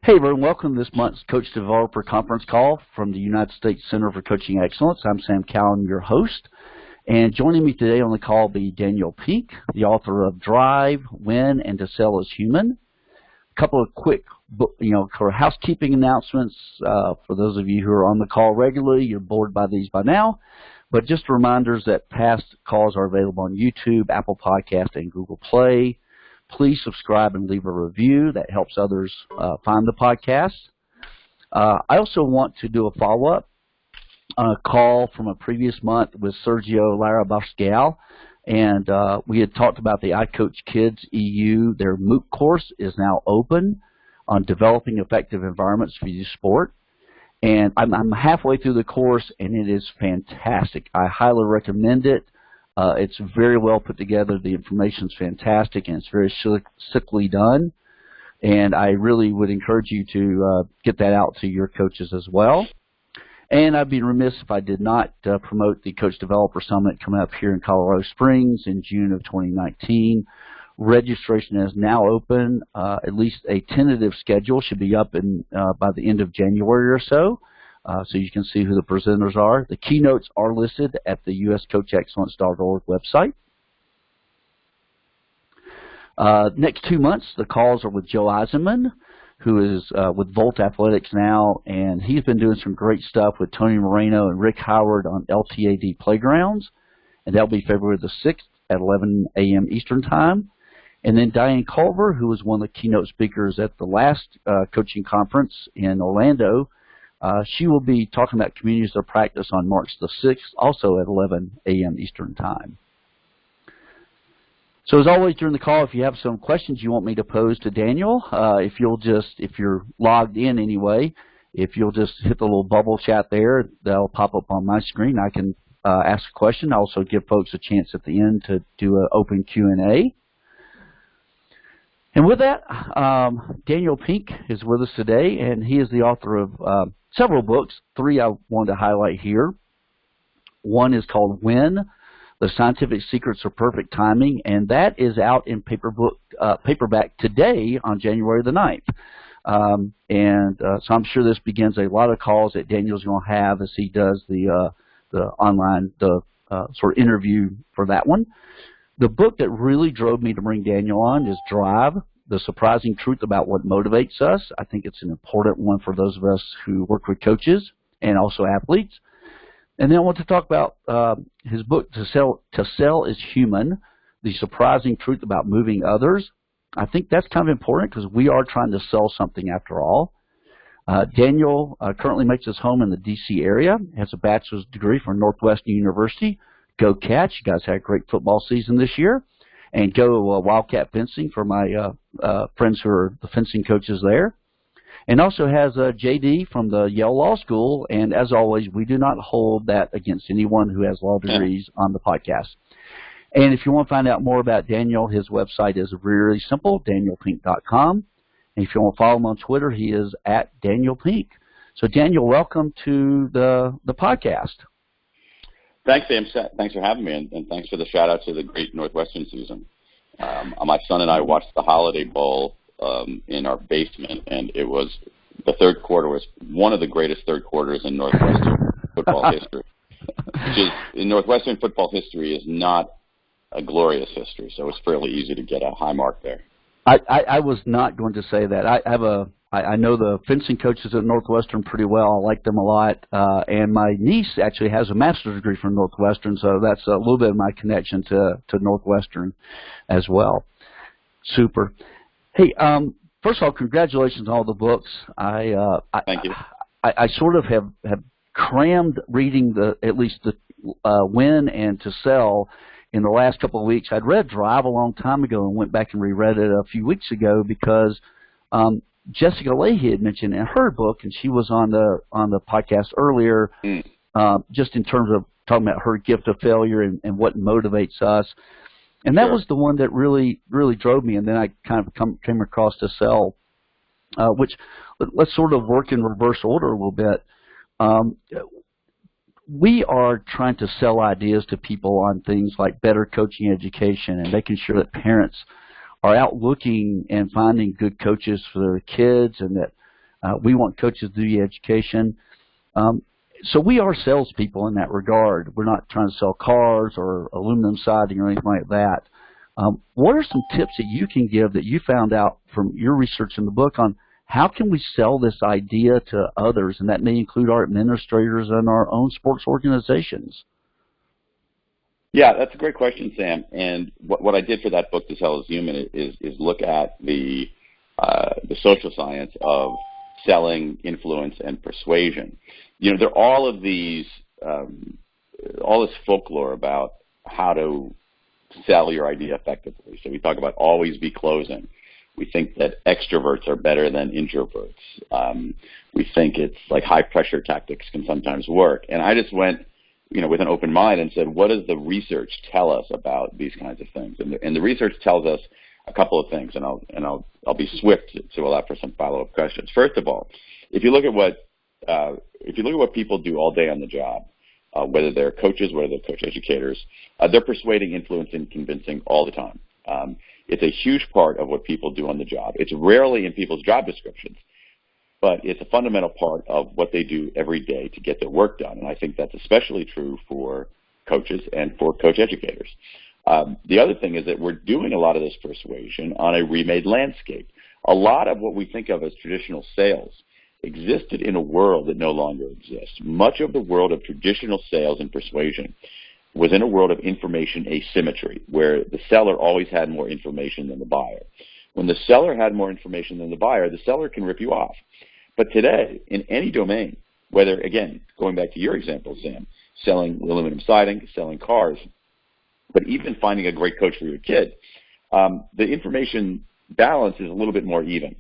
Hey everyone, welcome to this month's Coach Developer Conference Call from the United States Center for Coaching Excellence. I'm Sam Cowan, your host. And joining me today on the call will be Daniel Pink, the author of Drive, Win, and To Sell is Human. A couple of quick housekeeping announcements. For those of you who are on the call regularly, you're bored by these by now. But just reminders that past calls are available on YouTube, Apple Podcast, and Google Play. Please subscribe and leave a review. That helps others find the podcast. I also want to do a follow-up call from a previous month with Sergio Larabascal. And we had talked about the I Coach Kids EU. Their MOOC course is now open on developing effective environments for youth sport. And I'm halfway through the course, and it is fantastic. I highly recommend it. It's very well put together. The information's fantastic, and it's very slickly done. And I really would encourage you to get that out to your coaches as well. And I'd be remiss if I did not promote the Coach Developer Summit coming up here in Colorado Springs in June of 2019. Registration is now open. At least a tentative schedule should be up by the end of January or so. So you can see who the presenters are. The keynotes are listed at the uscoachexcellence.org website. Next 2 months, the calls are with Joe Eisenman, who is with Volt Athletics now, and he's been doing some great stuff with Tony Moreno and Rick Howard on LTAD Playgrounds, and that'll be February the 6th at 11 a.m. Eastern Time. And then Diane Culver, who was one of the keynote speakers at the last coaching conference in Orlando, she will be talking about communities of practice on March the 6th, also at 11 a.m. Eastern Time. So as always during the call, if you have some questions you want me to pose to Daniel, if you're logged in anyway, if you'll just hit the little bubble chat there, that'll pop up on my screen. I can ask a question. I also give folks a chance at the end to do an open Q&A. And with that, Daniel Pink is with us today, and he is the author of several books. 3 I wanted to highlight here. One is called Win, The Scientific Secrets of Perfect Timing, and that is out in paperback today on January the 9th. So I'm sure this begins a lot of calls that Daniel's going to have as he does the online sort of interview for that one. The book that really drove me to bring Daniel on is Drive, The Surprising Truth About What Motivates Us. I think it's an important one for those of us who work with coaches and also athletes. And then I want to talk about his book, To Sell is Human, The Surprising Truth About Moving Others. I think that's kind of important because we are trying to sell something after all. Daniel currently makes his home in the D.C. area, has a bachelor's degree from Northwestern University. Go Cats. You guys had a great football season this year. And go Wildcat Fencing for my friends who are the fencing coaches there. And also has a JD from the Yale Law School. And as always, we do not hold that against anyone who has law degrees on the podcast. And if you want to find out more about Daniel, his website is really simple, danielpink.com. And if you want to follow him on Twitter, he is at Daniel Pink. So Daniel, welcome to the podcast. Thanks, Sam. Thanks for having me, and thanks for the shout-out to the great Northwestern season. My son and I watched the Holiday Bowl in our basement, and it was the third quarter was one of the greatest third quarters in Northwestern football history. Which is, in Northwestern football history is not a glorious history, so it's fairly easy to get a high mark there. I was not going to say that. I know the fencing coaches at Northwestern pretty well. I like them a lot. And my niece actually has a master's degree from Northwestern, so that's a little bit of my connection to Northwestern as well. Super. Hey, first of all, congratulations on all the books. Thank you. I sort of have crammed reading at least the Win and To Sell in the last couple of weeks. I'd read Drive a long time ago and went back and reread it a few weeks ago because Jessica Leahy had mentioned in her book, and she was on the podcast earlier, just in terms of talking about her gift of failure and what motivates us. And that was the one that really drove me. And then I kind of came across To Sell, which let's sort of work in reverse order a little bit. We are trying to sell ideas to people on things like better coaching education and making sure that parents are out looking and finding good coaches for their kids, and that We want coaches to do the education. So we are salespeople in that regard. We're not trying to sell cars or aluminum siding or anything like that. What are some tips that you can give that you found out from your research in the book on how can we sell this idea to others, and that may include our administrators and our own sports organizations? Yeah, that's a great question, Sam. And what I did for that book, To Sell is Human, is look at the social science of selling, influence, and persuasion. You know, there are all of these, all this folklore about how to sell your idea effectively. So we talk about always be closing. We think that extroverts are better than introverts. We think it's like high pressure tactics can sometimes work. And I just went, you know, with an open mind and said, what does the research tell us about these kinds of things? And the research tells us a couple of things, and I'll be swift to allow for some follow-up questions. First of all, if you look at what people do all day on the job, whether they're coaches, whether they're coach educators, they're persuading, influencing, convincing all the time. It's a huge part of what people do on the job. It's rarely in people's job descriptions, but it's a fundamental part of what they do every day to get their work done. And I think that's especially true for coaches and for coach educators. The other thing is that we're doing a lot of this persuasion on a remade landscape. A lot of what we think of as traditional sales existed in a world that no longer exists. Much of the world of traditional sales and persuasion was in a world of information asymmetry, where the seller always had more information than the buyer. When the seller had more information than the buyer, the seller can rip you off. But today, in any domain, whether, again, going back to your example, Sam, selling aluminum siding, selling cars, but even finding a great coach for your kid, the information balance is a little bit more even.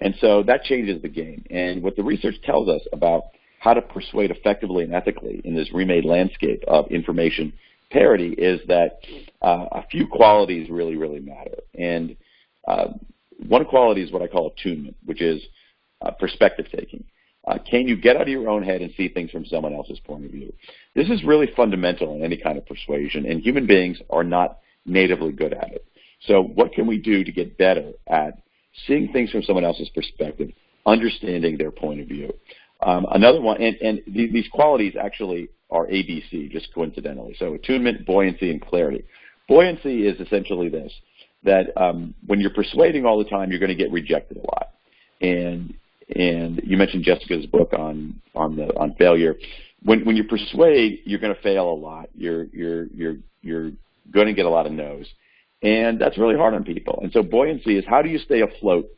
And so that changes the game. And what the research tells us about how to persuade effectively and ethically in this remade landscape of information parity is that a few qualities really, really matter. And one quality is what I call attunement, which is perspective taking. Can you get out of your own head and see things from someone else's point of view? This is really fundamental in any kind of persuasion, and human beings are not natively good at it. So what can we do to get better at seeing things from someone else's perspective, understanding their point of view? Another one, and these qualities actually are ABC, just coincidentally. So attunement, buoyancy, and clarity. Buoyancy is essentially this, that when you're persuading all the time, you're going to get rejected a lot. And you mentioned Jessica's book on failure. When you persuade, you're going to fail a lot. You're going to get a lot of no's, and that's really hard on people. And so buoyancy is how do you stay afloat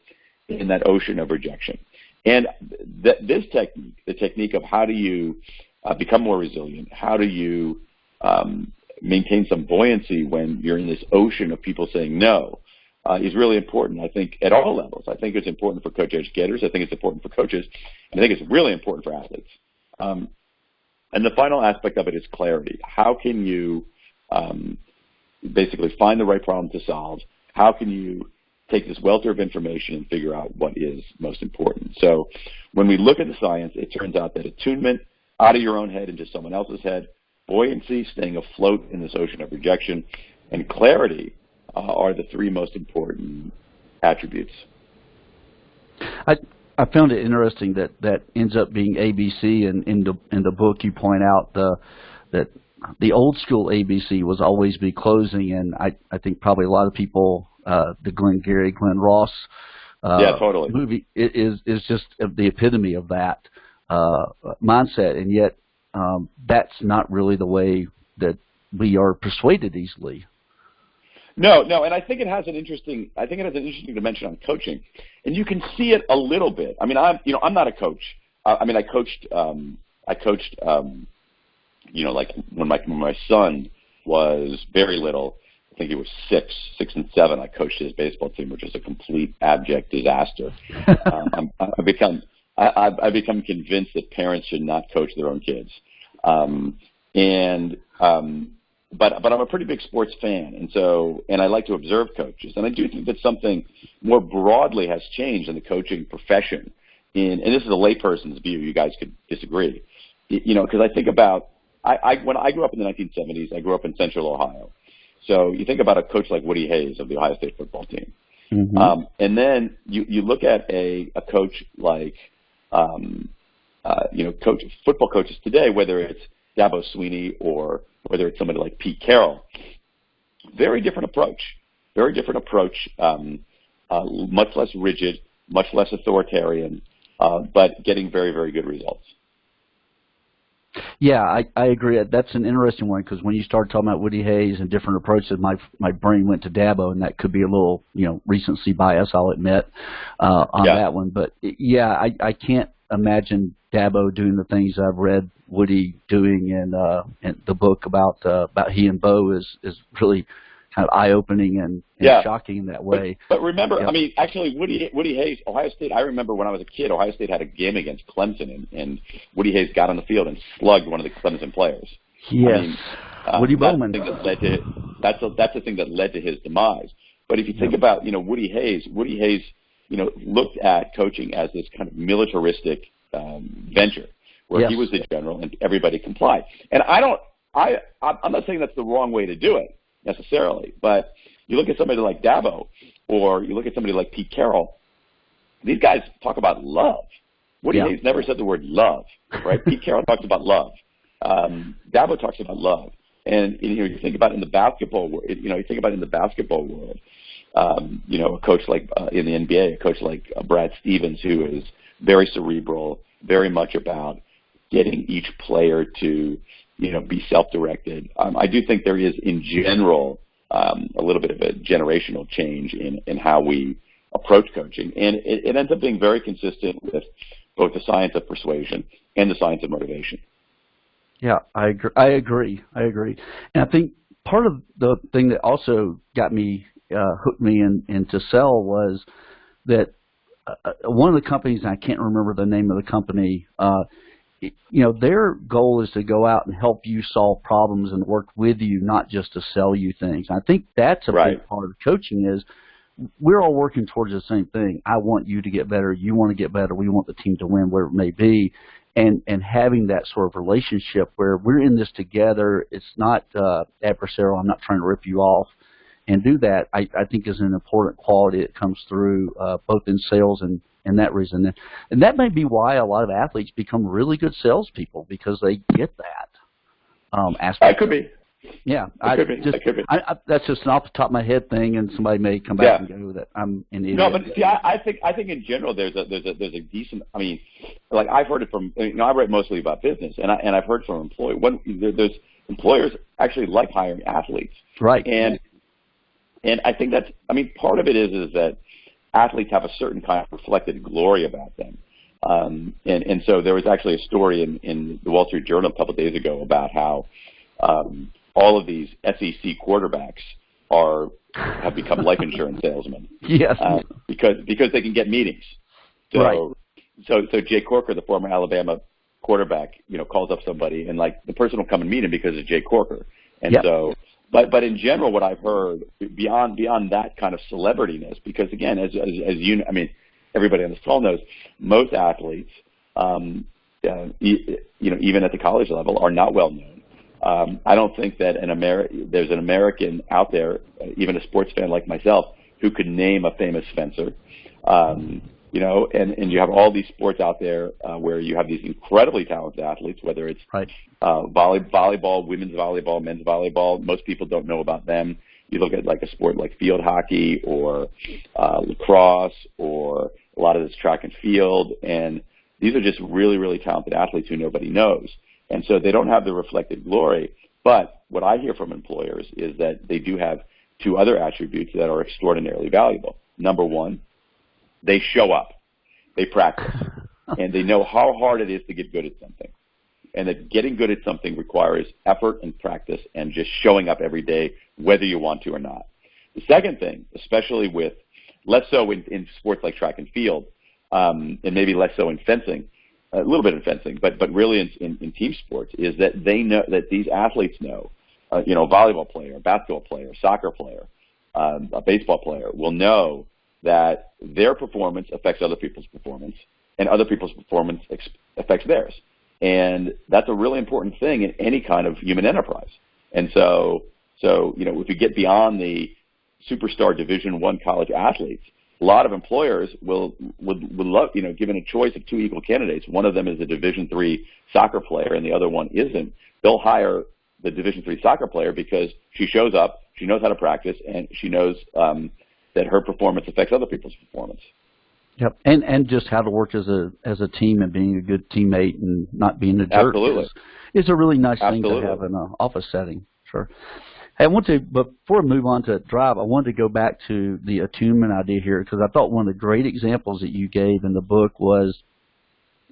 in that ocean of rejection? And this technique, the technique of how do you become more resilient, how do you maintain some buoyancy when you're in this ocean of people saying no, is really important, I think, at all levels. I think it's important for coach educators. I think it's important for coaches. And I think it's really important for athletes. And the final aspect of it is clarity. How can you basically find the right problem to solve? How can you take this welter of information and figure out what is most important? So when we look at the science, it turns out that attunement, out of your own head into someone else's head, buoyancy, staying afloat in this ocean of rejection, and clarity are the three most important attributes. I found it interesting that ends up being ABC, and in the book you point out that the old school ABC was always be closing, and I think probably a lot of people the Glenn Ross totally movie is just the epitome of that mindset, and yet that's not really the way that we are persuaded easily. No, and I think it has an interesting dimension on coaching, and you can see it a little bit. I mean, I'm not a coach. I coached, like when my son was very little. I think he was 6 and 7. I coached his baseball team, which was a complete abject disaster. I've become convinced that parents should not coach their own kids, But I'm a pretty big sports fan, and I like to observe coaches, and I do think that something more broadly has changed in the coaching profession. And this is a layperson's view. You guys could disagree, because I think about when I grew up in the 1970s. I grew up in Central Ohio, so you think about a coach like Woody Hayes of the Ohio State football team, and then you look at a coach like football coaches today, whether it's Dabo Swinney or whether it's somebody like Pete Carroll. Very different approach. Very different approach. Much less rigid, much less authoritarian, but getting very, very good results. Yeah, I agree. That's an interesting one because when you started talking about Woody Hayes and different approaches, my brain went to Dabo, and that could be a little, recency bias, I'll admit, on that one. But yeah, I can't imagine Dabo doing the things I've read Woody doing in the book about he and Bo is really kind of eye-opening and shocking in that way. But remember, actually, Woody Hayes, Ohio State, I remember when I was a kid, Ohio State had a game against Clemson, and Woody Hayes got on the field and slugged one of the Clemson players. Yes, Woody Bowman. That's the thing that led to his demise. But if you think about, Woody Hayes, looked at coaching as this kind of militaristic venture where he was the general and everybody complied. And I'm not saying that's the wrong way to do it necessarily, but you look at somebody like Dabo or you look at somebody like Pete Carroll, these guys talk about love. Woody Hayes never said the word love, right? Pete Carroll talks about love. Dabo talks about love. And you think about in the basketball world, a coach like in the NBA, a coach like Brad Stevens, who is very cerebral, very much about getting each player to be self-directed. I do think there is, in general, a little bit of a generational change in how we approach coaching. And it ends up being very consistent with both the science of persuasion and the science of motivation. Yeah, I agree. And I think part of the thing that also got me, hooked me into sell was that one of the companies, and I can't remember the name of the company, their goal is to go out and help you solve problems and work with you, not just to sell you things. I think that's a big part of coaching is we're all working towards the same thing. I want you to get better. You want to get better. We want the team to win, whatever it may be. And having that sort of relationship where we're in this together, it's not adversarial. I'm not trying to rip you off. And do that, I think, is an important quality that comes through both in sales and that reason. And that may be why a lot of athletes become really good salespeople, because they get that aspect. That could be. Yeah. That could be. That's just an off the top of my head thing, and somebody may come back and go that I'm an idiot. No, but see, I think in general there's a decent. I mean, like I've heard it from. I write mostly about business, and I've heard from employees. There's employers actually like hiring athletes, right? And I think that's. I mean, part of it is that athletes have a certain kind of reflected glory about them. And so there was actually a story in the Wall Street Journal a couple of days ago about how all of these SEC quarterbacks have become life insurance salesmen. Yes. Because they can get meetings. So Jay Corker, the former Alabama quarterback, calls up somebody, and like the person will come and meet him because of Jay Corker. And so but in general, what I've heard beyond that kind of celebrityness, because again, as you, I mean, everybody on this call knows, most athletes, even at the college level, are not well known. I don't think that there's an American out there, even a sports fan like myself, who could name a famous fencer. And you have all these sports out there where you have these incredibly talented athletes, whether it's volleyball, women's volleyball, men's volleyball. Most people don't know about them. You look at like a sport like field hockey or lacrosse or a lot of this track and field, and these are just really, really talented athletes who nobody knows. And so they don't have the reflected glory. But what I hear from employers is that they do have two other attributes that are extraordinarily valuable. Number one, they show up, they practice, and they know how hard it is to get good at something. And that getting good at something requires effort and practice and just showing up every day, whether you want to or not. The second thing, especially with less so in sports like track and field, and maybe less so in fencing, a little bit in fencing, but really in team sports, is that they know that these athletes know, a volleyball player, a basketball player, a soccer player, a baseball player will know that their performance affects other people's performance, and other people's performance affects theirs. And that's a really important thing in any kind of human enterprise. And so if we get beyond the superstar Division I college athletes, a lot of employers would love, given a choice of two equal candidates, one of them is a Division III soccer player and the other one isn't, they'll hire the Division III soccer player because she shows up, she knows how to practice, and she knows that her performance affects other people's performance. Yep, and just how to work as a team and being a good teammate and not being a jerk is a really nice thing to have in an office setting. Sure. Hey, before we move on to drive, I wanted to go back to the attunement idea here because I thought one of the great examples that you gave in the book was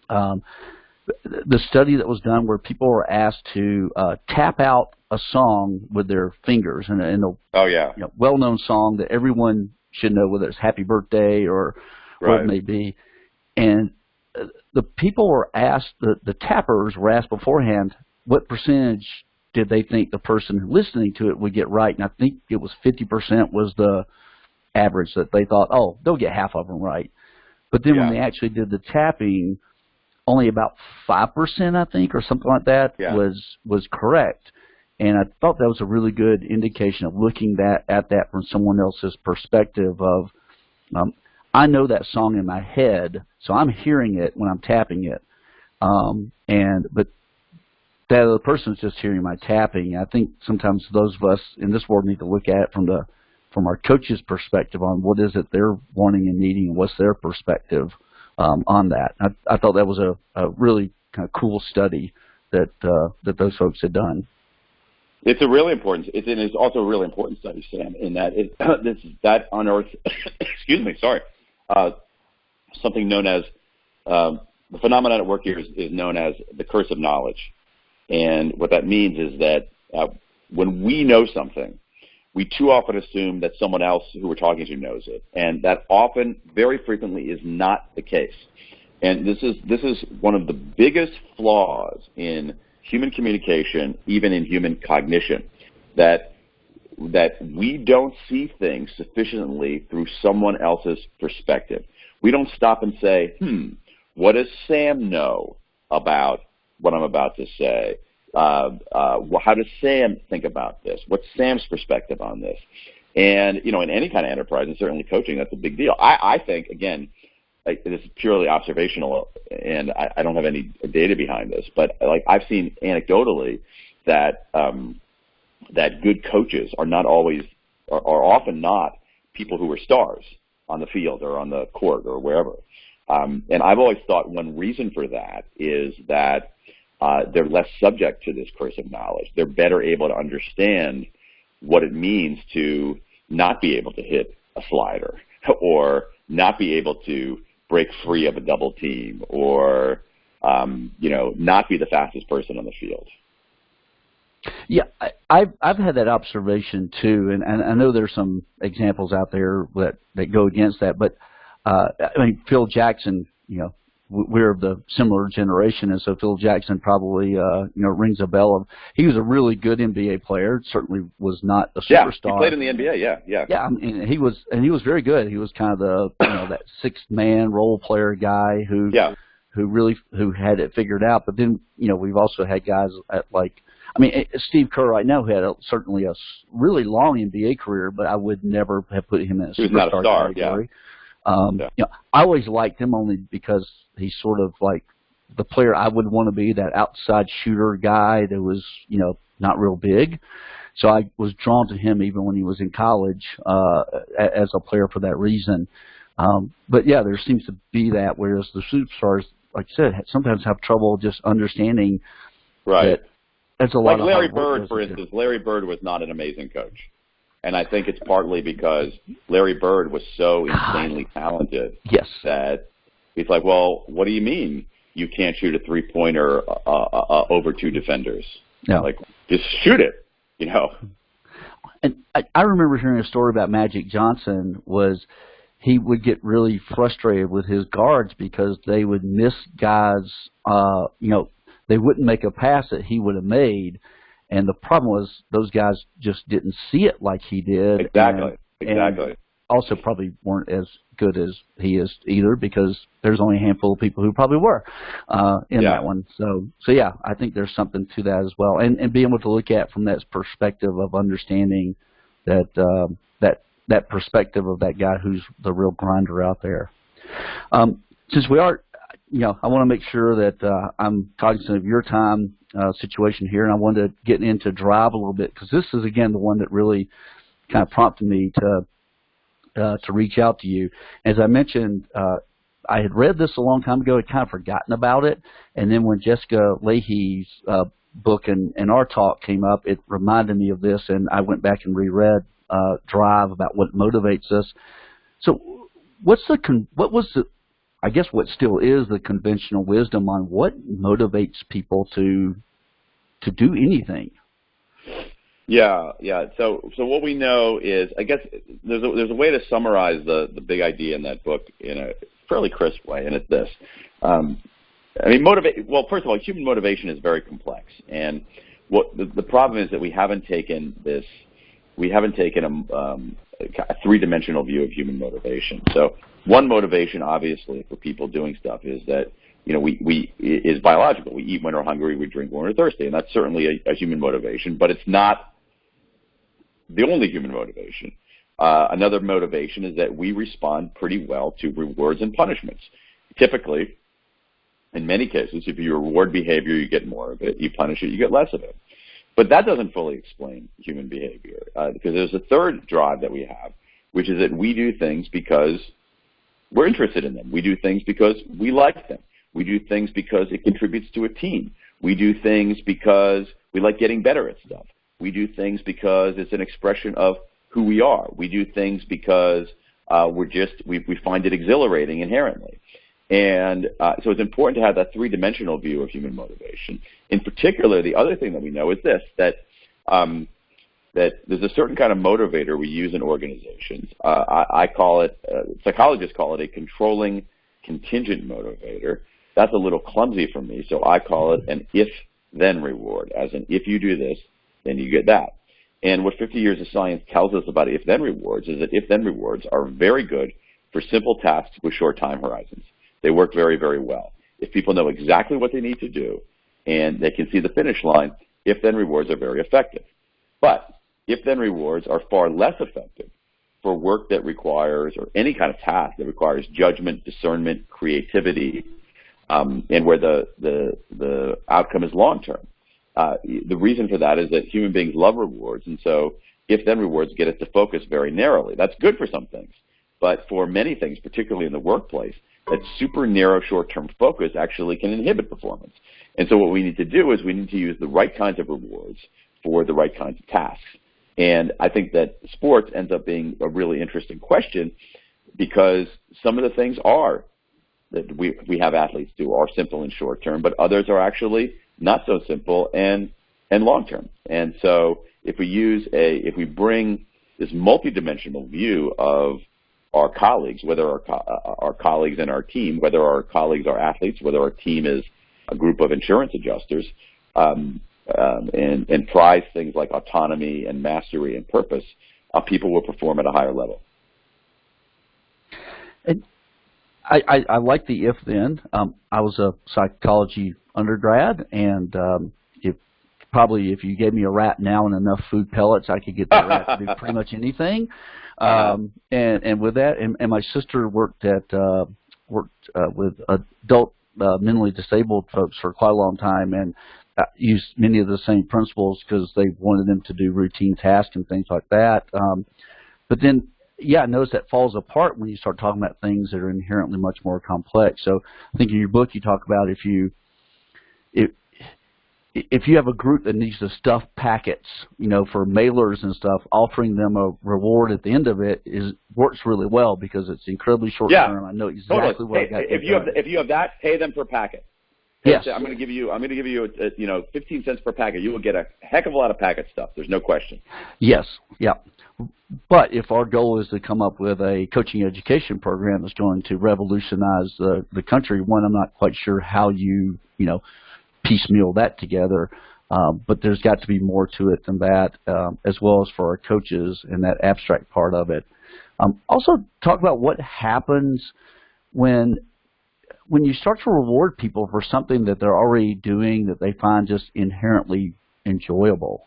the study that was done where people were asked to tap out a song with their fingers in a well-known song that everyone should know, whether it's Happy Birthday or what it may be. And the people were asked, the tappers were asked beforehand, what percentage did they think the person listening to it would get right? And I think it was 50% was the average that they thought, oh, they'll get half of them right. But then when they actually did the tapping, only about 5%, I think, or something like that was correct. And I thought that was a really good indication of looking at that from someone else's perspective of, I know that song in my head, so I'm hearing it when I'm tapping it. But that other person's just hearing my tapping. I think sometimes those of us in this world need to look at it from our coach's perspective on what is it they're wanting and needing and what's their perspective on that. I thought that was a really kind of cool study that those folks had done. It's a really important. It's also a really important study, Sam, in that that unearths. Excuse me, sorry. Something known as the phenomenon at work here is known as the curse of knowledge, and what that means is that when we know something, we too often assume that someone else who we're talking to knows it, and that often, very frequently, is not the case. And this is one of the biggest flaws in human communication, even in human cognition, that we don't see things sufficiently through someone else's perspective. We don't stop and say, what does Sam know about what I'm about to say? How does Sam think about this? What's Sam's perspective on this? And, in any kind of enterprise, and certainly coaching, that's a big deal. I think, again, this is purely observational, and I don't have any data behind this, but I've seen anecdotally that that good coaches are often not people who are stars on the field or on the court or wherever. And I've always thought one reason for that is that they're less subject to this curse of knowledge. They're better able to understand what it means to not be able to hit a slider or not be able to break free of a double team or, not be the fastest person on the field. Yeah, I've had that observation too, and I know there's some examples out there that go against that. But Phil Jackson, we're of the similar generation, and so Phil Jackson probably rings a bell. He was a really good NBA player. Certainly was not a superstar. Yeah, he played in the NBA. Yeah. Yeah, he was very good. He was kind of the that sixth man role player guy who had it figured out. But then we've also had guys at Steve Kerr right now, who had certainly a really long NBA career, but I would never have put him in a superstar category. I always liked him only because he's sort of like the player I would want to be, that outside shooter guy that was, not real big. So I was drawn to him even when he was in college as a player for that reason. But yeah, there seems to be that, whereas the superstars, like you said, sometimes have trouble just understanding that. That's a lot of Larry Bird, for instance. Larry Bird was not an amazing coach. And I think it's partly because Larry Bird was so insanely talented that he's like, well, what do you mean you can't shoot a three-pointer over two defenders? No. Just shoot it, And I remember hearing a story about Magic Johnson was he would get really frustrated with his guards because they would miss guys, they wouldn't make a pass that he would have made. And the problem was those guys just didn't see it like he did. Exactly. And also probably weren't as good as he is either, because there's only a handful of people who probably were in that one. So yeah, I think there's something to that as well. And being able to look at from that perspective of understanding that that perspective of that guy who's the real grinder out there. Since we are, I want to make sure that I'm cognizant of your time situation here, and I wanted to get into drive a little bit because this is, again, the one that really kind of prompted me to reach out to you. As I mentioned, I had read this a long time ago, had kind of forgotten about it, and then when Jessica Leahy's book and our talk came up, it reminded me of this, and I went back and reread Drive about what motivates us. So what still is the conventional wisdom on what motivates people to do anything? Yeah. So what we know is, I guess there's a way to summarize the big idea in that book in a fairly crisp way, and it's this. Well, first of all, human motivation is very complex, and what the problem is that we haven't taken a three-dimensional view of human motivation. So one motivation, obviously, for people doing stuff is that is biological. We eat when we're hungry, we drink when we're thirsty, and that's certainly a human motivation, but it's not the only human motivation. Another motivation is that we respond pretty well to rewards and punishments. Typically, in many cases, if you reward behavior, you get more of it. You punish it, you get less of it. But that doesn't fully explain human behavior, because there's a third drive that we have, which is that we do things because we're interested in them. We do things because we like them. We do things because it contributes to a team. We do things because we like getting better at stuff. We do things because it's an expression of who we are. We do things because we find it exhilarating inherently. And so it's important to have that three-dimensional view of human motivation. In particular, the other thing that we know is this, that there's a certain kind of motivator we use in organizations. I call it, psychologists call it a controlling contingent motivator. That's a little clumsy for me, so I call it an if-then reward, as in if you do this, then you get that. And what 50 years of science tells us about if-then rewards is that if-then rewards are very good for simple tasks with short time horizons. They work very, very well. If people know exactly what they need to do and they can see the finish line, if-then rewards are very effective. But if-then rewards are far less effective for work that requires, or any kind of task that requires judgment, discernment, creativity, and where the outcome is long-term. The reason for that is that human beings love rewards, and so if-then rewards get us to focus very narrowly. That's good for some things, but for many things, particularly in the workplace, that super narrow short-term focus actually can inhibit performance. And so what we need to do is we need to use the right kinds of rewards for the right kinds of tasks. And I think that sports ends up being a really interesting question, because some of the things that we have athletes do are simple and short-term, but others are actually not so simple and long-term. And so if we bring this multidimensional view of our colleagues, whether our colleagues in our team, whether our colleagues are athletes, whether our team is a group of insurance adjusters, and prize things like autonomy and mastery and purpose, people will perform at a higher level. And I like the if-then. I was a psychology undergrad, and if you gave me a rat now and enough food pellets, I could get the rat to do pretty much anything. And with that, and my sister worked with adult mentally disabled folks for quite a long time, and used many of the same principles because they wanted them to do routine tasks and things like that. But then, I notice that falls apart when you start talking about things that are inherently much more complex. So I think in your book you talk about if you have a group that needs to stuff packets, for mailers and stuff, offering them a reward at the end of it works really well because it's incredibly short term. I know exactly totally. what I got. If you have that, pay them per packet. Yes. I'm going to give you 15 cents per packet. You will get a heck of a lot of packet stuff. There's no question. Yes. Yeah. But if our goal is to come up with a coaching education program that's going to revolutionize the country, one, I'm not quite sure how you piecemeal that together. But there's got to be more to it than that, as well as for our coaches and that abstract part of it. Also, talk about what happens when you start to reward people for something that they're already doing that they find just inherently enjoyable.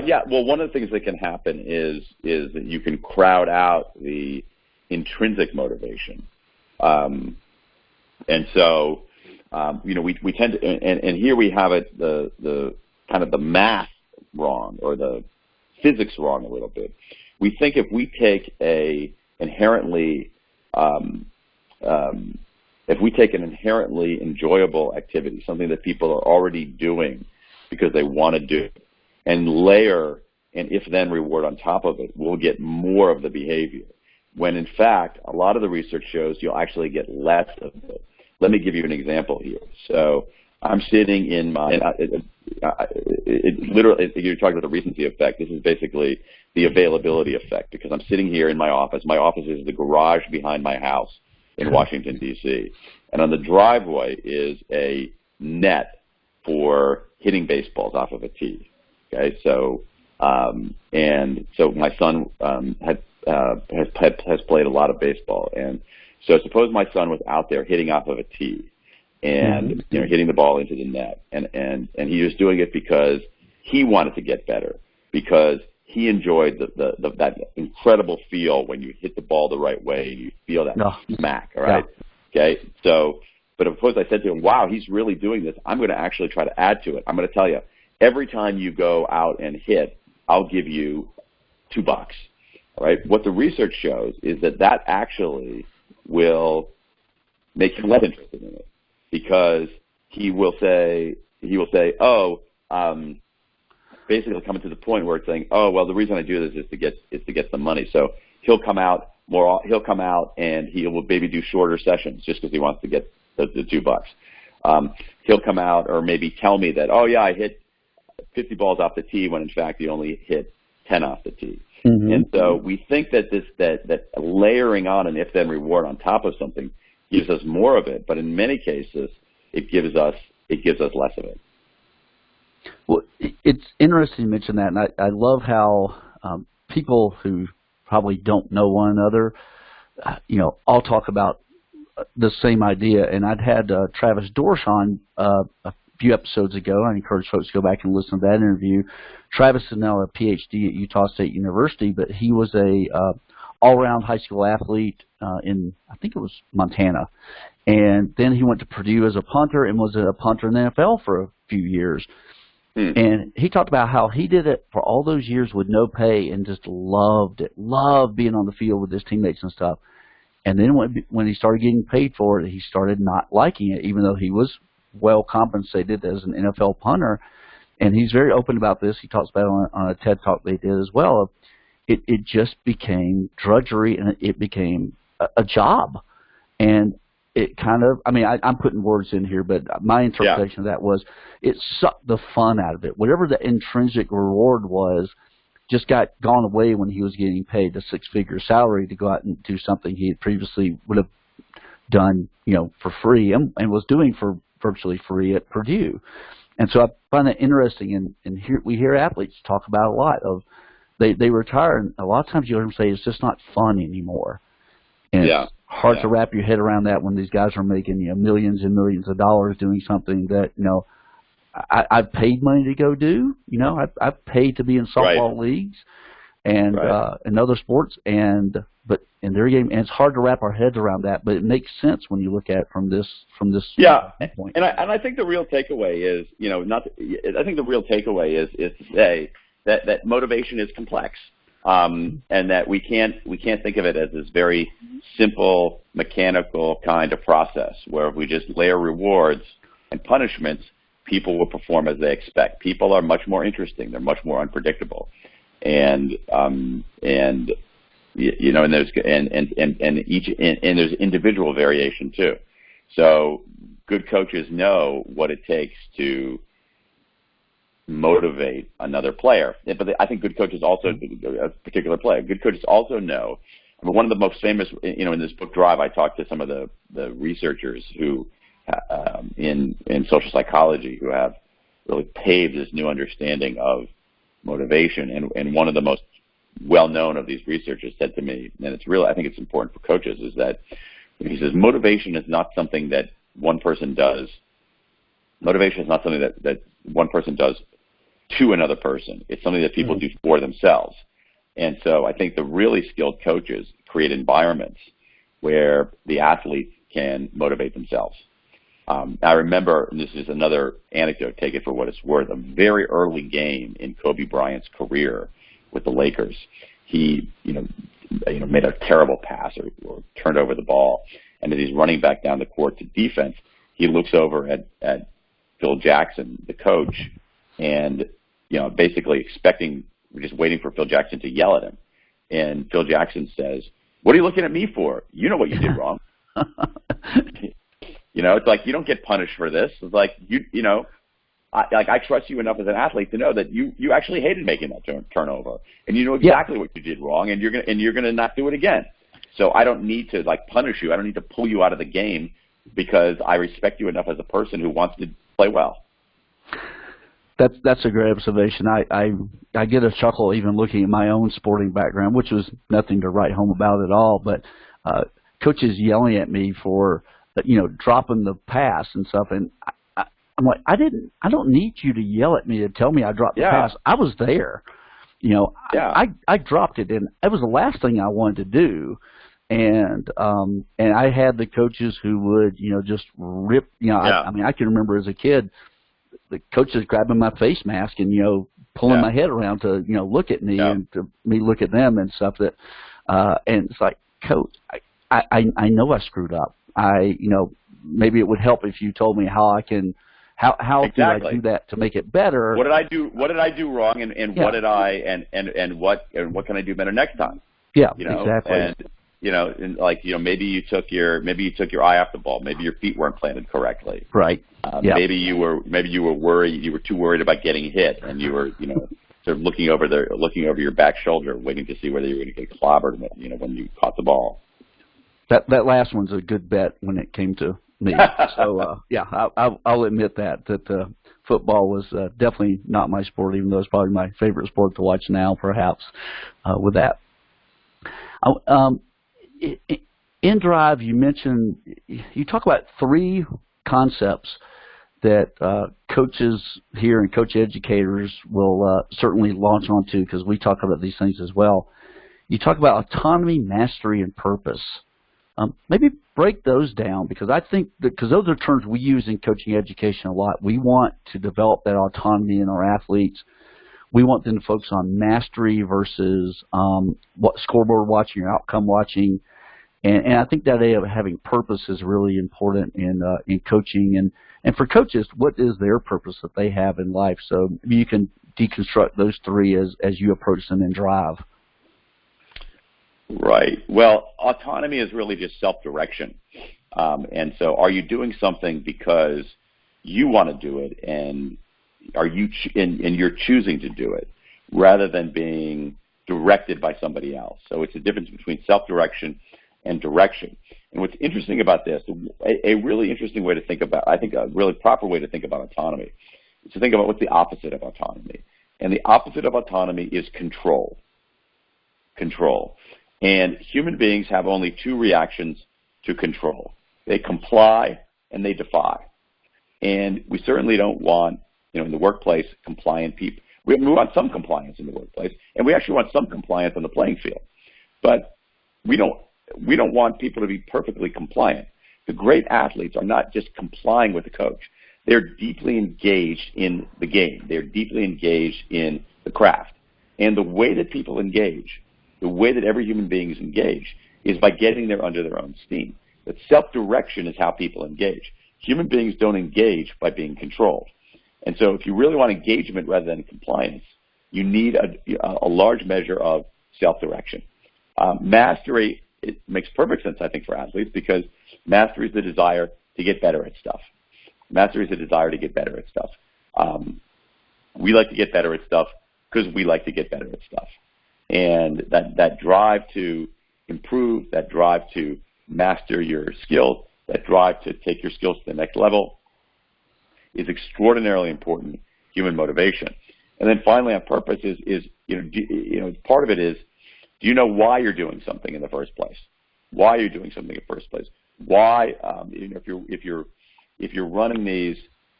Yeah. Well, one of the things that can happen is that you can crowd out the intrinsic motivation, and so we tend to, and here we have it the kind of the math wrong or the physics wrong a little bit. We think if we take an inherently enjoyable activity, something that people are already doing because they want to do it, and layer an if-then reward on top of it, we'll get more of the behavior. When in fact, a lot of the research shows you'll actually get less of it. Let me give you an example here. So I'm sitting in my, literally, you're talking about the recency effect. This is basically the availability effect, because I'm sitting here in my office. My office is the garage behind my house in Washington, D.C. And on the driveway is a net for hitting baseballs off of a tee. Okay, so and so my son has played a lot of baseball, and so suppose my son was out there hitting off of a tee, and hitting the ball into the net, and he was doing it because he wanted to get better, because he enjoyed that incredible feel when you hit the ball the right way and you feel that smack. All right, okay, so. But of course, I said to him, wow, he's really doing this. I'm going to actually try to add to it. I'm going to tell you, every time you go out and hit, I'll give you $2. All right. What the research shows is that actually will make him less interested in it, because he will say, basically coming to the point where it's saying, oh, well, the reason I do this is to get some money. So he'll come out and he will maybe do shorter sessions just because he wants to get the $2. He'll come out or maybe tell me that, oh yeah, I hit 50 balls off the tee when in fact he only hit 10 off the tee. Mm-hmm. And so we think that that layering on an if-then reward on top of something gives us more of it, but in many cases it gives us less of it. Well, it's interesting you mention that, and I love how people who probably don't know one another, all talk about the same idea. And I'd had Travis Dorsch on a few episodes ago. I encourage folks to go back and listen to that interview. Travis is now a PhD at Utah State University, but he was a all-around high school athlete in, I think it was Montana. And then he went to Purdue as a punter and was a punter in the NFL for a few years. And he talked about how he did it for all those years with no pay and just loved it, loved being on the field with his teammates and stuff. And then when he started getting paid for it, he started not liking it, even though he was well compensated as an NFL punter. And he's very open about this. He talks about it on a TED Talk they did as well. It just became drudgery, and it became a job. And it kind of, I'm putting words in here, but my interpretation of that was it sucked the fun out of it. Whatever the intrinsic reward was just got gone away when he was getting paid a six-figure salary to go out and do something he had previously would have done, for free and was doing for virtually free at Purdue. And so I find that interesting, and here we hear athletes talk about a lot of they retire, and a lot of times you hear them say it's just not fun anymore. And it's hard to wrap your head around that when these guys are making millions and millions of dollars doing something that I've paid money to go do. I've paid to be in softball leagues and in other sports, but in their game, and it's hard to wrap our heads around that. But it makes sense when you look at it from this point. And I think the real takeaway is I think the real takeaway is to say that motivation is complex. And that we can't think of it as this very simple mechanical kind of process where if we just layer rewards and punishments, people will perform as they expect. People are much more interesting; they're much more unpredictable, and there's individual variation too. So good coaches know what it takes to motivate another player. But I think good coaches also, a particular player, good coaches also know. One of the most famous, in this book Drive, I talked to some of the researchers who, in social psychology, who have really paved this new understanding of motivation. And one of the most well-known of these researchers said to me, and I think it's important for coaches, is that he says motivation is not something that one person does. Motivation is not something that one person does to another person. It's something that people do for themselves. And so I think the really skilled coaches create environments where the athletes can motivate themselves. I remember, and this is another anecdote, take it for what it's worth, a very early game in Kobe Bryant's career with the Lakers. He, made a terrible pass or turned over the ball, and as he's running back down the court to defense, he looks over at Phil Jackson, the coach, and basically just waiting for Phil Jackson to yell at him. And Phil Jackson says, "What are you looking at me for? You know what you did wrong." It's like, you don't get punished for this. It's like, I trust you enough as an athlete to know that you actually hated making that turnover, and you know exactly what you did wrong, and you're gonna not do it again. So I don't need to punish you. I don't need to pull you out of the game because I respect you enough as a person who wants to play well. That's a great observation. I get a chuckle even looking at my own sporting background, which was nothing to write home about at all. But coaches yelling at me for dropping the pass and stuff, and I'm like, I don't need you to yell at me to tell me I dropped the pass. I was there. I dropped it, and it was the last thing I wanted to do. And I had the coaches who would just rip. I can remember as a kid, the coaches grabbing my face mask and pulling my head around to look at me and to me look at them and stuff. That and it's like, Coach, I know I screwed up. Maybe it would help if you told me how I can how do I do that to make it better. What did I do wrong, and what did I and what can I do better next time? Exactly. And maybe you took your eye off the ball. Maybe your feet weren't planted correctly. Right. Maybe you were worried. You were too worried about getting hit, and you were sort of looking over your back shoulder, waiting to see whether you were going to get clobbered when you caught the ball. That last one's a good bet when it came to me. So I'll admit that football was definitely not my sport, even though it's probably my favorite sport to watch now, perhaps. With that. In Drive, you talk about three concepts that coaches here and coach educators will certainly launch onto, because we talk about these things as well. You talk about autonomy, mastery, and purpose. Maybe break those down, because I think because those are terms we use in coaching education a lot. We want to develop that autonomy in our athletes. We want them to focus on mastery versus what scoreboard watching or outcome watching. And I think that idea of having purpose is really important in coaching. And for coaches, what is their purpose that they have in life? So maybe you can deconstruct those three as you approach them in Drive. Right. Well, autonomy is really just self-direction. And so are you doing something because you want to do it, and and you're choosing to do it rather than being directed by somebody else? So it's a difference between self-direction and direction. And what's interesting about this, a really interesting way to think about, I think a really proper way to think about autonomy, is to think about what's the opposite of autonomy. And the opposite of autonomy is control. Control. And human beings have only two reactions to control. They comply and they defy. And we certainly don't want, in the workplace, compliant people. We want some compliance in the workplace, and we actually want some compliance on the playing field. But we don't want people to be perfectly compliant. The great athletes are not just complying with the coach. They're deeply engaged in the game. They're deeply engaged in the craft. And the way that people engage, the way that every human being is engaged, is by getting there under their own steam. That self-direction is how people engage. Human beings don't engage by being controlled. And so if you really want engagement rather than compliance, you need a large measure of self-direction. Mastery, it makes perfect sense, I think, for athletes, because mastery is the desire to get better at stuff. Mastery is the desire to get better at stuff. We like to get better at stuff because we like to get better at stuff. And that drive to improve, that drive to master your skills, that drive to take your skills to the next level is extraordinarily important human motivation. And then finally, on purpose is part of it is, do you know why you're doing something in the first place? Why are you doing something in the first place? Why, if you're running these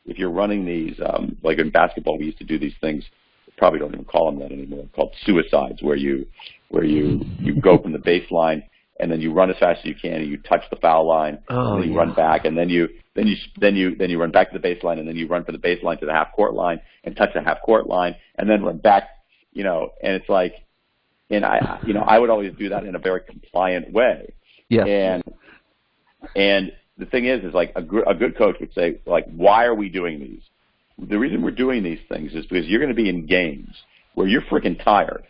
if you're running these, like in basketball, we used to do these things. Probably don't even call them that anymore. Called suicides, where you go from the baseline and then you run as fast as you can and you touch the foul line and then you run back and then you run back to the baseline and then you run from the baseline to the half court line and touch the half court line and then run back, and it's like, and I would always do that in a very compliant way. Yeah. And the thing is like a good coach would say, like, why are we doing these? The reason we're doing these things is because you're going to be in games where you're freaking tired,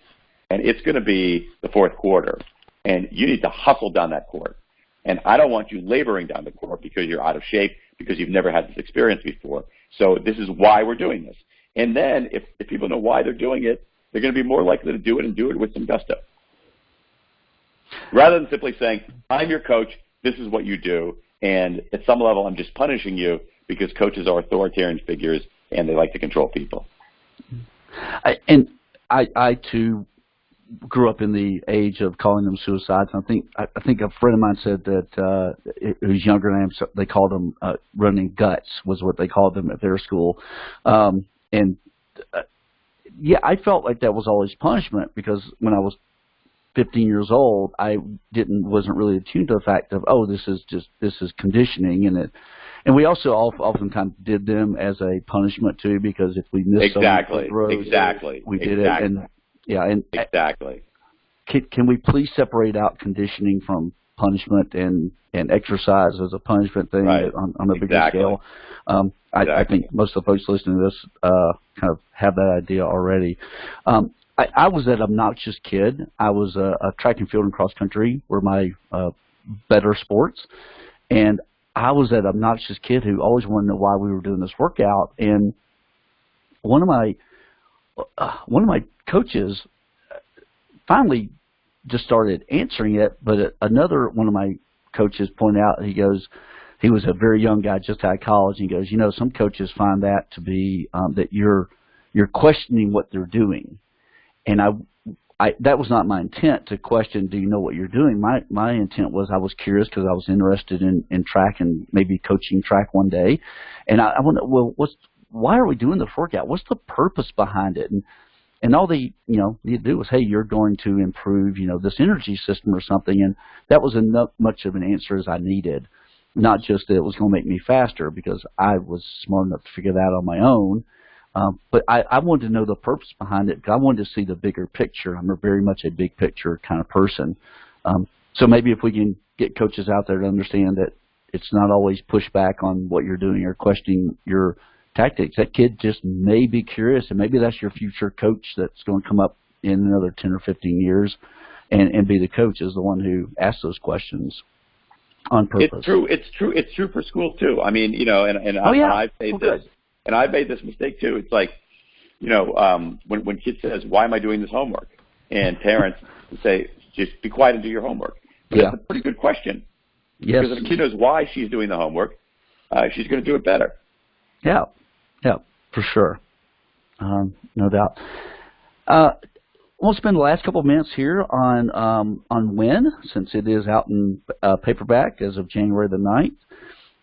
and it's going to be the fourth quarter, and you need to hustle down that court. And I don't want you laboring down the court because you're out of shape, because you've never had this experience before. So this is why we're doing this. And then if people know why they're doing it, they're going to be more likely to do it and do it with some gusto. Rather than simply saying, I'm your coach, this is what you do, and at some level I'm just punishing you because coaches are authoritarian figures and they like to control people. I too grew up in the age of calling them suicides. I think a friend of mine said that who's younger than I am, they called them running guts was what they called them at their school. Yeah, I felt like that was always punishment because when I was 15 years old, I wasn't really attuned to the fact of, this is conditioning, and we also oftentimes did them as a punishment too, because if we missed exactly, we did it, and exactly. Can we please separate out conditioning from punishment and exercise as a punishment thing on a bigger scale? I think most of the folks listening to this kind of have that idea already. I was that obnoxious kid. I was a track and field and cross country were my better sports, and I was that obnoxious kid who always wanted to know why we were doing this workout. And one of my coaches finally just started answering it, but another one of my coaches pointed out, he was a very young guy just out of college, and he goes, some coaches find that to be that you're questioning what they're doing. And that was not my intent to question, do you know what you're doing? My intent was I was curious because I was interested in track and maybe coaching track one day. And I wonder, why are we doing this workout? What's the purpose behind it? And all they need to do was, hey, you're going to improve, this energy system or something. And that was enough much of an answer as I needed, not just that it was going to make me faster, because I was smart enough to figure that out on my own. But I wanted to know the purpose behind it, because I wanted to see the bigger picture. I'm very much a big picture kind of person. So maybe if we can get coaches out there to understand that it's not always pushback on what you're doing or questioning your tactics. That kid just may be curious, and maybe that's your future coach that's going to come up in another 10 or 15 years and be the coach, is the one who asks those questions on purpose. It's true for schools too. I mean, I've made this mistake too. It's like, when kids says, why am I doing this homework? And parents say, just be quiet and do your homework. But that's a pretty good question. Yes. Because if a kid knows why she's doing the homework, she's going to do it better. Yeah, for sure. No doubt. We'll spend the last couple of minutes here on When, since it is out in paperback as of January the 9th.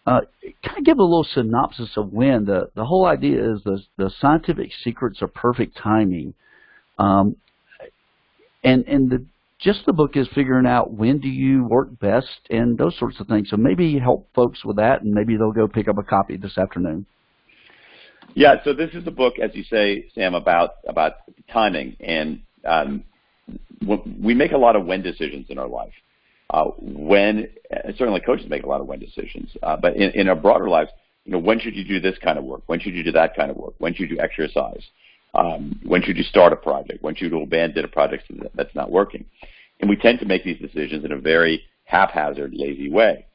Kind of give a little synopsis of When. The whole idea is the scientific secrets of perfect timing, and the book is figuring out when do you work best and those sorts of things. So maybe help folks with that, and maybe they'll go pick up a copy this afternoon. Yeah. So this is a book, as you say, Sam, about timing, and we make a lot of when decisions in our life. Certainly coaches make a lot of when decisions, but in our broader lives, when should you do this kind of work? When should you do that kind of work? When should you exercise? When should you start a project? When should you abandon a project that's not working? And we tend to make these decisions in a very haphazard, lazy way.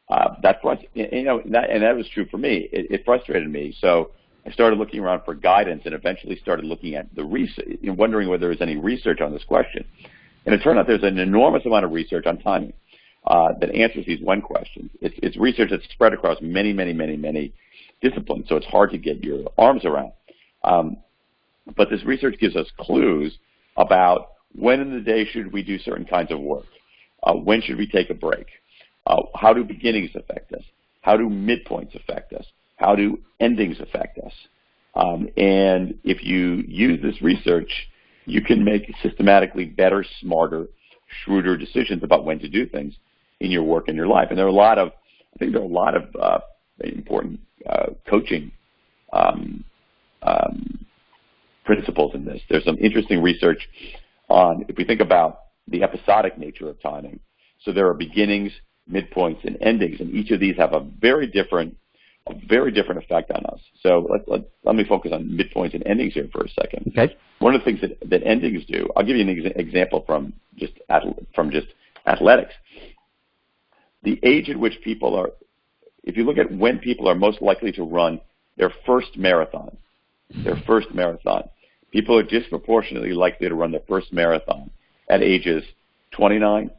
That was true for me. It frustrated me. So I started looking around for guidance, and eventually started looking at the research, wondering whether there was any research on this question. And it turned out there's an enormous amount of research on timing that answers these when questions. It's research that's spread across many, many, many, many disciplines, so it's hard to get your arms around. But this research gives us clues about when in the day should we do certain kinds of work. When should we take a break? How do beginnings affect us? How do midpoints affect us? how do endings affect us? And if you use this research, you can make systematically better, smarter, shrewder decisions about when to do things in your work and your life. And there are a lot of, I think there are a lot of important coaching principles in this. There's some interesting research on, if we think about the episodic nature of timing. So there are beginnings, midpoints, and endings, and each of these have a very different effect on us. So let me focus on midpoints and endings here for a second. Okay. One of the things that endings do, I'll give you an example from just athletics. The age at which people are, if you look at when people are most likely to run their first marathon, people are disproportionately likely to run their first marathon at ages 29,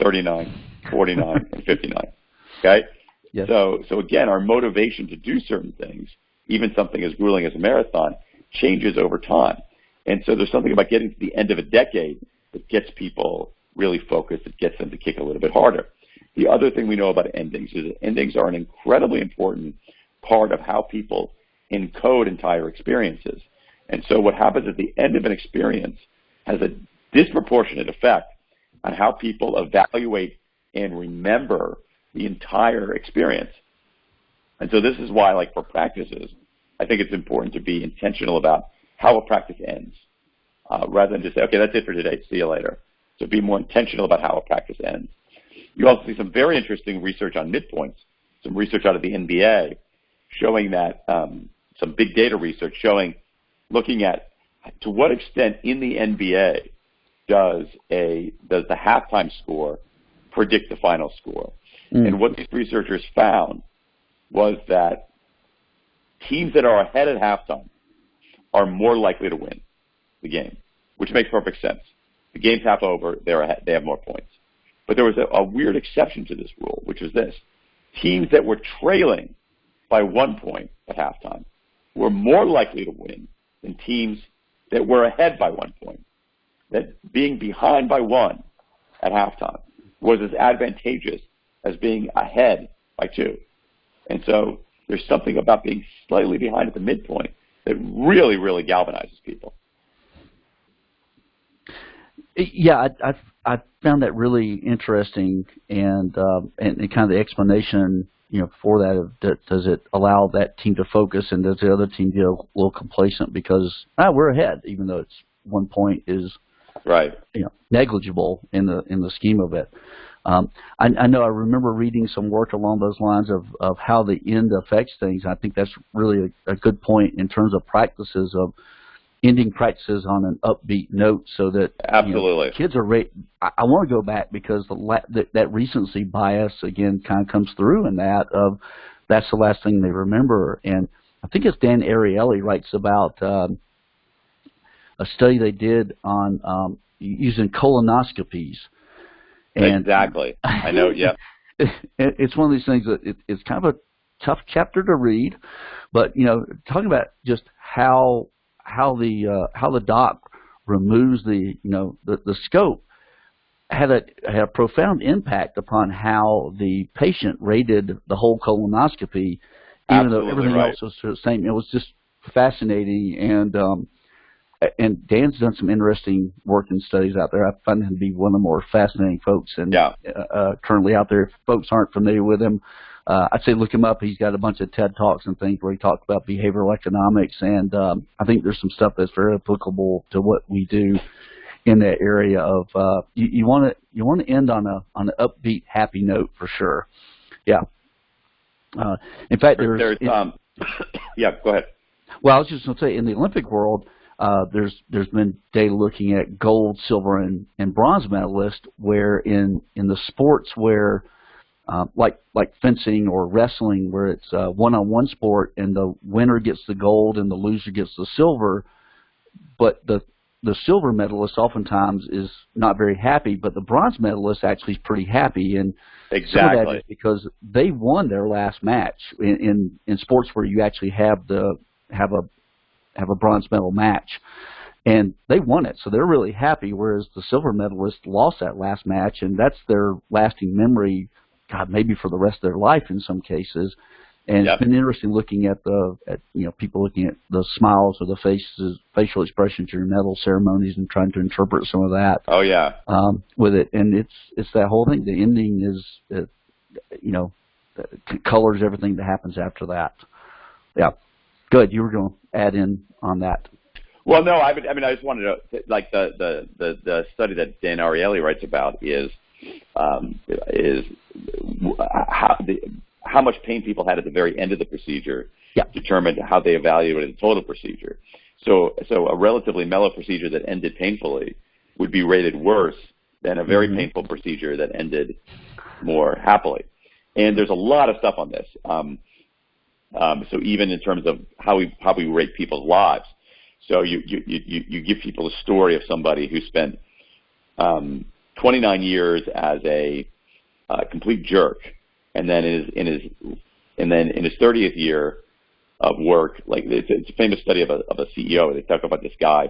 39, 49, and 59. Okay? Yes. So again, our motivation to do certain things, even something as grueling as a marathon, changes over time. And so there's something about getting to the end of a decade that gets people really focused, that gets them to kick a little bit harder. The other thing we know about endings is that endings are an incredibly important part of how people encode entire experiences. And so what happens at the end of an experience has a disproportionate effect on how people evaluate and remember the entire experience. And so this is why, like for practices, I think it's important to be intentional about how a practice ends, rather than just say, okay, that's it for today, see you later. So be more intentional about how a practice ends. You also see some very interesting research on midpoints, some research out of the NBA showing that, some big data research showing, looking at to what extent in the NBA does the halftime score predict the final score. And what these researchers found was that teams that are ahead at halftime are more likely to win the game, which makes perfect sense. The game's half over, they're ahead, they have more points. But there was a weird exception to this rule, which was this. Teams that were trailing by 1 point at halftime were more likely to win than teams that were ahead by 1 point. That being behind by 1 at halftime was as advantageous as being ahead by 2. And so there's something about being slightly behind at the midpoint that really, really galvanizes people. Yeah, I found that really interesting, and kind of the explanation, for that. Does it allow that team to focus, and does the other team get a little complacent because we're ahead, even though it's 1 point is right, negligible in the scheme of it. I know I remember reading some work along those lines of how the end affects things. I think that's really a good point in terms of practices of ending practices on an upbeat note, so that absolutely kids are ready. I want to go back because that recency bias again kind of comes through in that that's the last thing they remember. And I think it's Dan Ariely writes about a study they did on using colonoscopies. And exactly. I know, yeah. It's one of these things that it's kind of a tough chapter to read, but talking about just how the doc removes the scope had a profound impact upon how the patient rated the whole colonoscopy, even though everything else was the same. It was just fascinating, and Dan's done some interesting work and studies out there. I find him to be one of the more fascinating folks and currently out there. If folks aren't familiar with him, I'd say look him up. He's got a bunch of TED Talks and things where he talks about behavioral economics, and I think there's some stuff that's very applicable to what we do in that area of you want to end on an upbeat, happy note for sure. Yeah. In fact, there's yeah. Go ahead. Well, I was just going to say, in the Olympic world, there's been data looking at gold, silver, and bronze medalists, where in the sports where like fencing or wrestling, where it's a one-on-one sport and the winner gets the gold and the loser gets the silver, but the silver medalist oftentimes is not very happy, but the bronze medalist actually is pretty happy. And some of that is because they won their last match in sports where you actually have a bronze medal match, and they won it, so they're really happy, whereas the silver medalist lost that last match, and that's their lasting memory, God, maybe for the rest of their life in some cases. And Yep. it's been interesting looking at people looking at the smiles or the facial expressions during medal ceremonies and trying to interpret some of that. Oh yeah. With it, and it's that whole thing. The ending is, colors everything that happens after that. Yeah, good. You were going to add in on that. Well, no, I just wanted to, like, the study that Dan Ariely writes about is how much pain people had at the very end of the procedure determined how they evaluated the total procedure. So a relatively mellow procedure that ended painfully would be rated worse than a very painful procedure that ended more happily. And there's a lot of stuff on this. So even in terms of how we rate people's lives. So you give people a story of somebody who spent 29 years as a complete jerk, and then in his 30th year of work, like it's a famous study of a CEO. They talk about this guy,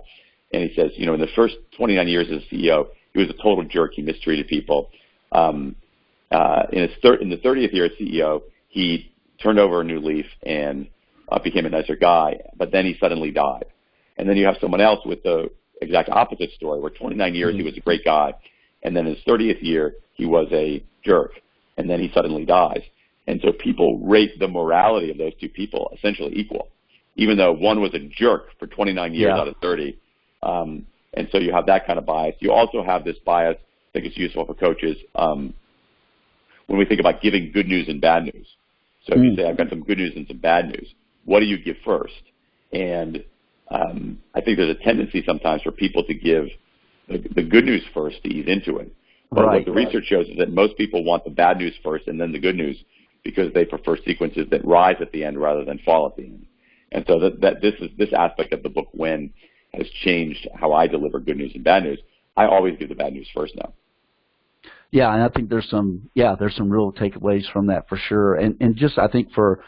and he says, in the first 29 years as a CEO, he was a total jerk. He mistreated people. In the 30th year as CEO, he turned over a new leaf and became a nicer guy. But then he suddenly died. And then you have someone else with the exact opposite story, where 29 years he was a great guy, and then his 30th year he was a jerk, and then he suddenly dies. And so people rate the morality of those two people essentially equal, even though one was a jerk for 29 years out of 30. And so you have that kind of bias. You also have this bias, I think it's useful for coaches, when we think about giving good news and bad news. So if you say, I've got some good news and some bad news, what do you give first? And I think there's a tendency sometimes for people to give the good news first to ease into it. But what the research shows is that most people want the bad news first and then the good news, because they prefer sequences that rise at the end rather than fall at the end. And so this aspect of the book, When, has changed how I deliver good news and bad news. I always give the bad news first now. Yeah, and I think there's some real takeaways from that for sure. And just I think for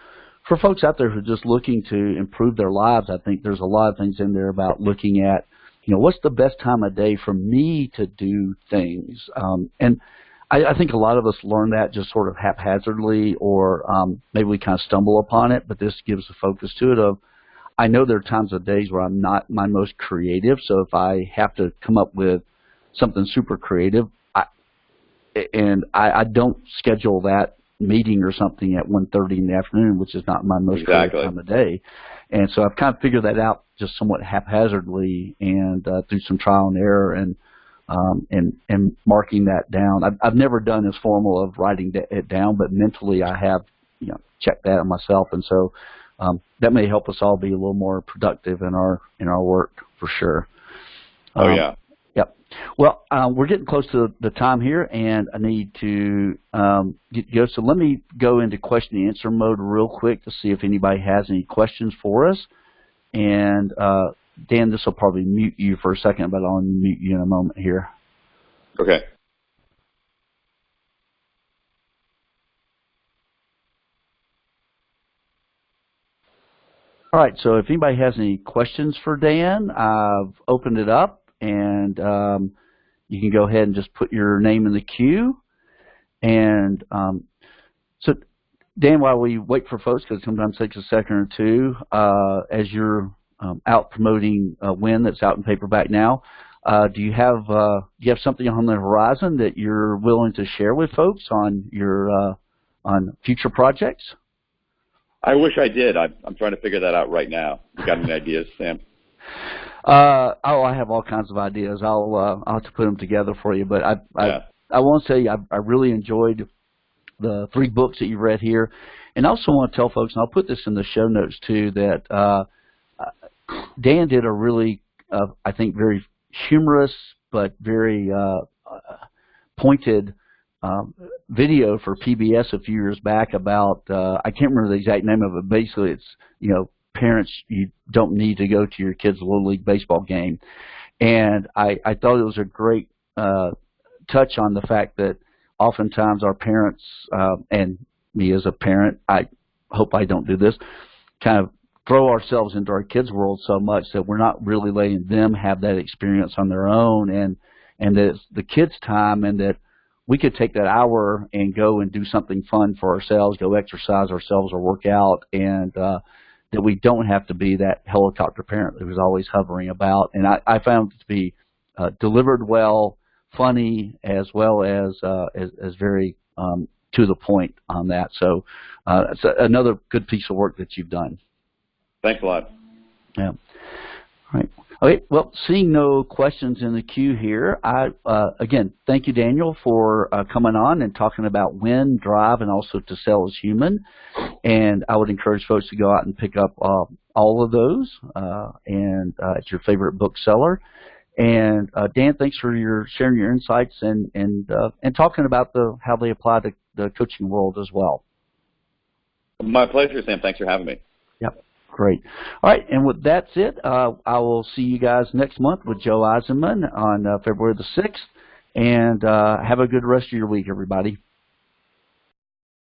folks out there who are just looking to improve their lives, I think there's a lot of things in there about looking at, what's the best time of day for me to do things. And I think a lot of us learn that just sort of haphazardly, or maybe we kind of stumble upon it, but this gives a focus to it of, I know there are times of days where I'm not my most creative, so if I have to come up with something super creative, I don't schedule that meeting or something at 1:30 in the afternoon, which is not my most creative time of day. And so I've kind of figured that out just somewhat haphazardly and through some trial and error and marking that down. I've never done this formal of writing it down, but mentally I have checked that on myself, and so that may help us all be a little more productive in our work for sure. Yep. Well, we're getting close to the time here, and I need to go. So let me go into question and answer mode real quick to see if anybody has any questions for us. And Dan, this will probably mute you for a second, but I'll unmute you in a moment here. Okay. All right. So if anybody has any questions for Dan, I've opened it up, and you can go ahead and just put your name in the queue. And so, Dan, while we wait for folks, because sometimes it takes a second or two, as you're out promoting When, that's out in paperback now, do you have something on the horizon that you're willing to share with folks on your on future projects? I wish I did. I'm trying to figure that out right now. You got any ideas, Sam? I have all kinds of ideas. I'll have to put them together for you. But I want to say I really enjoyed the 3 books that you read here, and I also want to tell folks, and I'll put this in the show notes too, that Dan did a really, I think, very humorous but very pointed video for PBS a few years back about I can't remember the exact name of it. Basically, it's parents, you don't need to go to your kid's Little League baseball game. And I thought it was a great touch on the fact that oftentimes our parents, and me as a parent, I hope I don't do this, kind of throw ourselves into our kids' world so much that we're not really letting them have that experience on their own, and that it's the kids' time, and that we could take that hour and go and do something fun for ourselves, go exercise ourselves or work out, and that we don't have to be that helicopter parent who was always hovering about. And I found it to be delivered well, funny, as well as very to the point on that. So it's another good piece of work that you've done. Thanks a lot. Yeah. All right. Okay. Well, seeing no questions in the queue here, again, thank you, Daniel, for coming on and talking about Win, Drive, and also To Sell is Human. And I would encourage folks to go out and pick up all of those and at your favorite bookseller. And Dan, thanks for sharing your insights and talking about how they apply to the coaching world as well. My pleasure, Sam. Thanks for having me. Yep. Great. All right, and that's it. I will see you guys next month with Joe Eisenman on February the 6th. And have a good rest of your week, everybody.